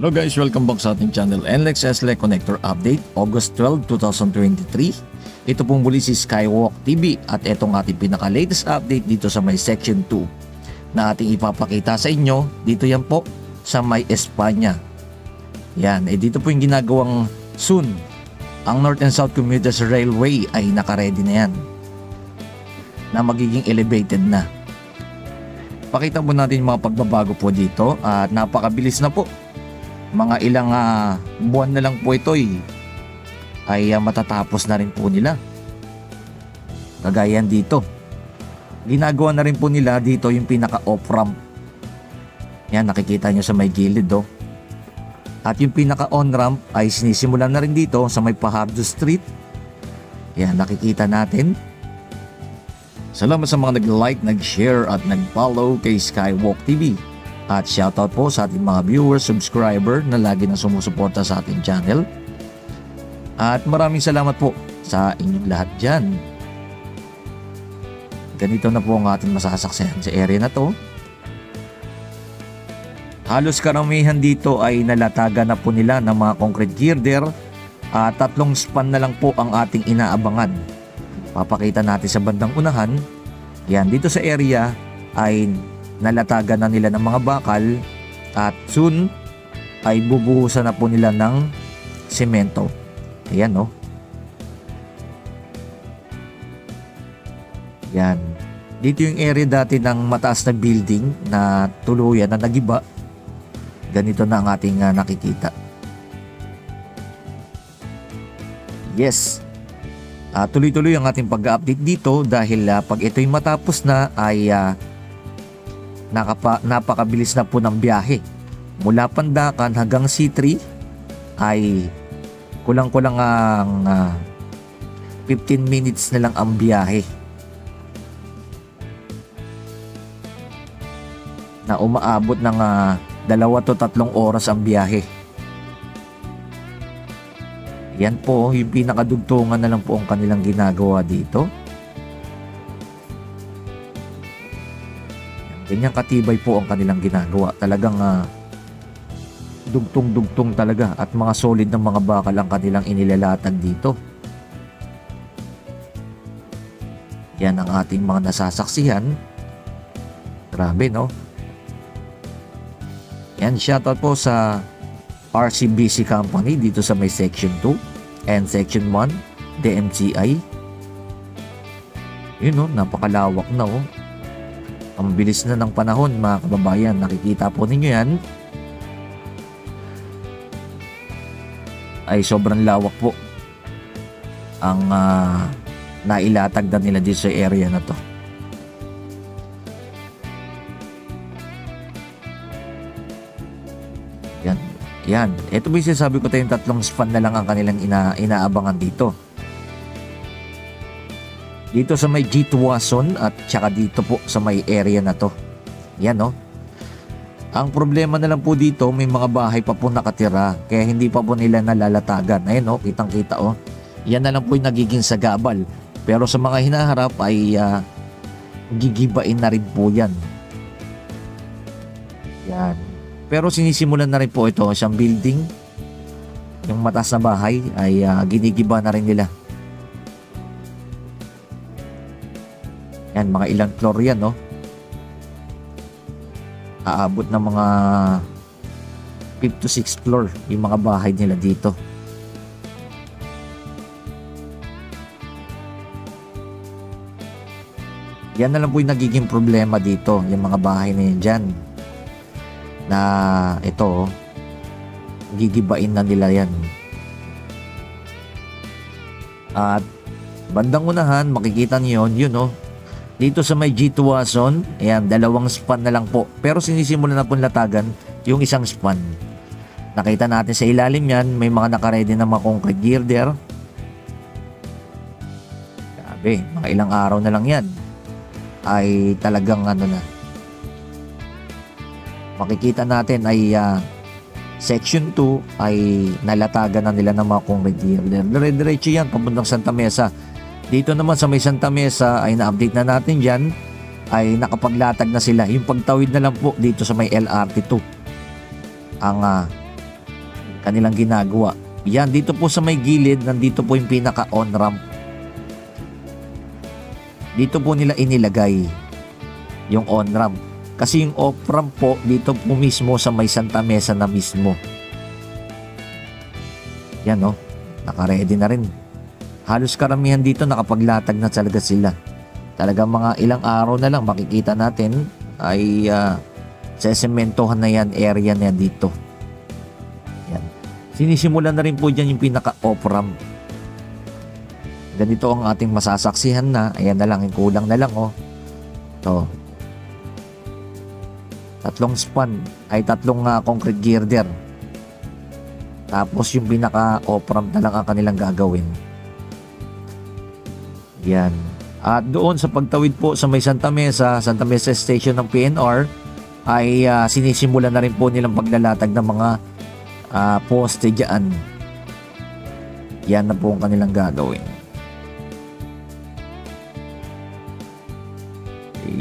Hello guys, welcome back sa ating channel NLEX SLE Connector Update August 12, 2023. Ito pong muli si Skywalk TV at itong ating pinaka-latest update dito sa may Section 2 na ating ipapakita sa inyo. Dito yan po sa may Espanya. Yan, dito po yung ginagawang soon. Ang North and South Commuters Railway ay nakaredy na yan na magiging elevated na. Pakita po natin yung mga pagbabago po dito at napakabilis na po. Mga ilang buwan na lang po ito ay matatapos na rin po nila. Kagayan dito. Ginagawa na rin po nila dito yung pinaka off ramp. Yan, nakikita nyo sa may gilid At yung pinaka on ramp ay sinisimulan na rin dito sa may Pajardo Street. Yan, nakikita natin. Salamat sa mga nag-like, nag-share at nag-follow kay Skywalk TV. At shoutout po sa ating mga viewers, subscriber na lagi na sumusuporta sa ating channel. At maraming salamat po sa inyong lahat dyan. Ganito na po ang ating masasaksihan sa area na to. Halos karamihan dito ay nalatagan na po nila ng mga concrete girder. At 3 span na lang po ang ating inaabangan. Papakita natin sa bandang unahan. Yan, dito sa area ay nalatagan na nila ng mga bakal at soon ay bubuhusan na po nila ng semento. Ayan Yan. Dito yung area dati ng mataas na building na tuluyan na nagiba. Ganito na ang ating nakikita. Yes. Tuloy-tuloy ang ating pag-update dito dahil pag ito'y matapos na ay napakabilis na po ng biyahe. Mula Pandacan hanggang C3 ay kulang-kulang ang 15 minutes na lang ang biyahe. Na umaabot ng 2 to 3 oras ang biyahe. Yan po, yung pinakadugtungan na lang po ang kanilang ginagawa dito. Ganyang katibay po ang kanilang ginagawa. Talagang dugtong-dugtong talaga at mga solid ng mga bakal ang kanilang inilalatag dito. Yan ang ating mga nasasaksihan. Grabe Yan, shoutout po sa RCBC Company dito sa may Section 2 and Section 1 DMCI. Yun napakalawak na Ang bilis na ng panahon mga kababayan. Nakikita po ninyo yan. Ay sobrang lawak po ang nailatag na nila dito sa area na to. Yan. Ito po yung sinasabi ko tayo, yung 3 span na lang ang kanilang inaabangan dito. Dito sa may Gitwason at saka dito po sa may area na to. Yan Ang problema na lang po dito, may mga bahay pa po nakatira. Kaya hindi pa po nila nalalatagan. Ayun kitang kita Yan na lang po yung nagiging sagabal. Pero sa mga hinaharap ay gigibain na rin po yan. Yan. Pero sinisimulan na rin po ito, isang building. Yung mataas na bahay ay ginigiba na rin nila. Yan, mga ilang floor yan Aabot ng mga 5 to 6 floor yung mga bahay nila dito. Yan na lang po yung nagiging problema dito, yung mga bahay na yan dyan. Na ito gigibain na nila yan. At bandang unahan, makikita niyo yun dito sa may Gitwason, ayan, 2 span na lang po. Pero sinisimulan na po latagan yung 1 span. Nakita natin sa ilalim yan, may mga nakaredy na mga concrete girder. Grabe, mga ilang araw na lang yan. Ay talagang makikita natin ay Section 2 ay nalatagan na nila ng mga concrete girder. Dire-diretso yan, papuntang Santa Mesa. Dito naman sa may Santa Mesa ay na-update na natin dyan, ay nakapaglatag na sila. Yung pagtawid na lang po dito sa may LRT2 ang kanilang ginagawa. Yan, dito po sa may gilid, nandito po yung pinaka on-ramp. Dito po nila inilagay yung on-ramp. Kasi yung off-ramp po, dito po mismo sa may Santa Mesa na mismo. Yan o, naka-ready na rin. Halos karamihan dito nakapaglatag na talaga sila. Talaga mga ilang araw na lang makikita natin ay sesementohan na yan, area na yan dito. Yan. Sinisimulan na rin po dyan yung pinaka off-ramp. Ganito ang ating masasaksihan na. Ayan na lang, yung kulang na lang oh. Ito. Tatlong span ay tatlong concrete girder. Tapos yung pinaka off-ramp na lang ang kanilang gagawin. Yan. At doon sa pagtawid po sa may Santa Mesa Station ng PNR ay sinisimulan na rin po nilang paglalatag ng mga poste dyan. Yan na po ang kanilang gagawin.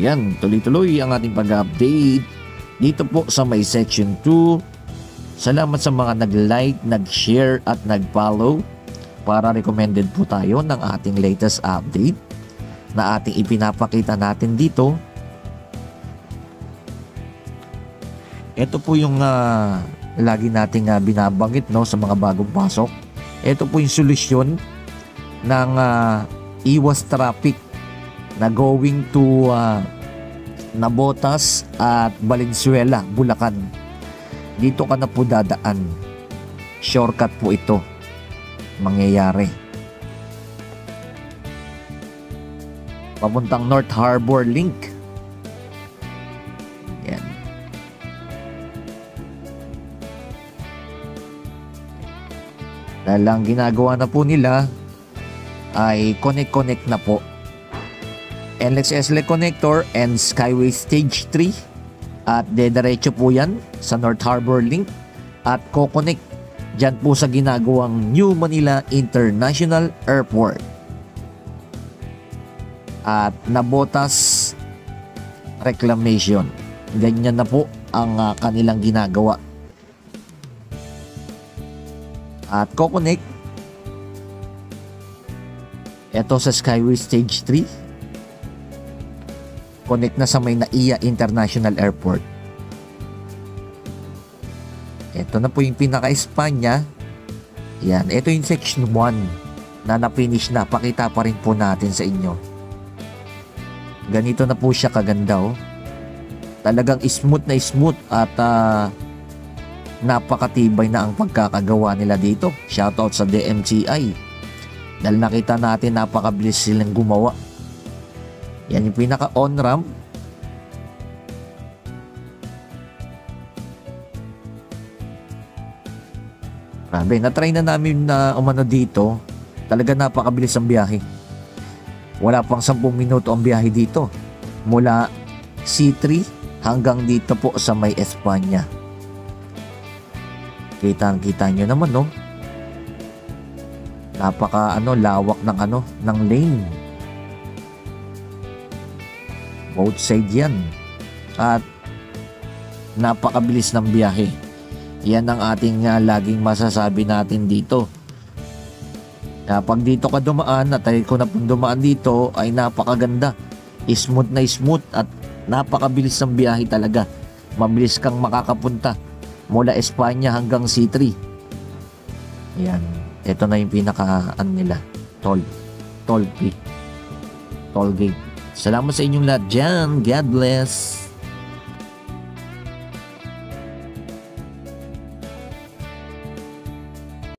Yan, tuloy-tuloy ang ating pag-update dito po sa may section 2. Salamat sa mga nag-like, nag-share at nag-follow para recommended po tayo ng ating latest update na ating ipinapakita natin dito. Ito po yung lagi nating binabanggit no, sa mga bagong pasok. Ito po yung solusyon ng iwas traffic na going to Navotas at Valenzuela, Bulacan. Dito ka na po dadaan. Shortcut po ito mangyayari. Papuntang North Harbor Link. Yan. Dahil ang ginagawa na po nila ay connect na po NLEX SLEC Connector and Skyway Stage 3 at dediretso po yan sa North Harbor Link at co-connect dyan po sa ginagawang New Manila International Airport at Navotas Reclamation. Ganyan na po ang kanilang ginagawa. At co-connect ito sa Skyway Stage 3. Connect na sa may NAIA International Airport. Ito na po yung pinaka-Espanya. Yan, ito yung section 1 na na-finish na. Pakita pa rin po natin sa inyo. Ganito na po siya kaganda oh. Talagang smooth na smooth at napakatibay na ang pagkakagawa nila dito. Shoutout sa DMCI. Dahil nakita natin napakabilis silang gumawa. Yan yung pinaka on-ramp. Grabe, na-try na namin na umano dito. Talaga napakabilis ang biyahe. Wala pang 10 minuto ang biyahe dito. Mula C3 hanggang dito po sa may Espanya. Kita nyo naman no. Napaka lawak ng lane. Both side yan. At napakabilis ng biyahe. Yan ang ating laging masasabi natin dito. Pag dito ka dumaan, at ko na pong dumaan dito, ay napakaganda. Smooth na smooth at napakabilis ng biyahe talaga. Mabilis kang makakapunta mula Espanya hanggang C3. Yan. Ito na yung pinaka nila. Toll gate. Salamat sa inyong lahat dyan. God bless.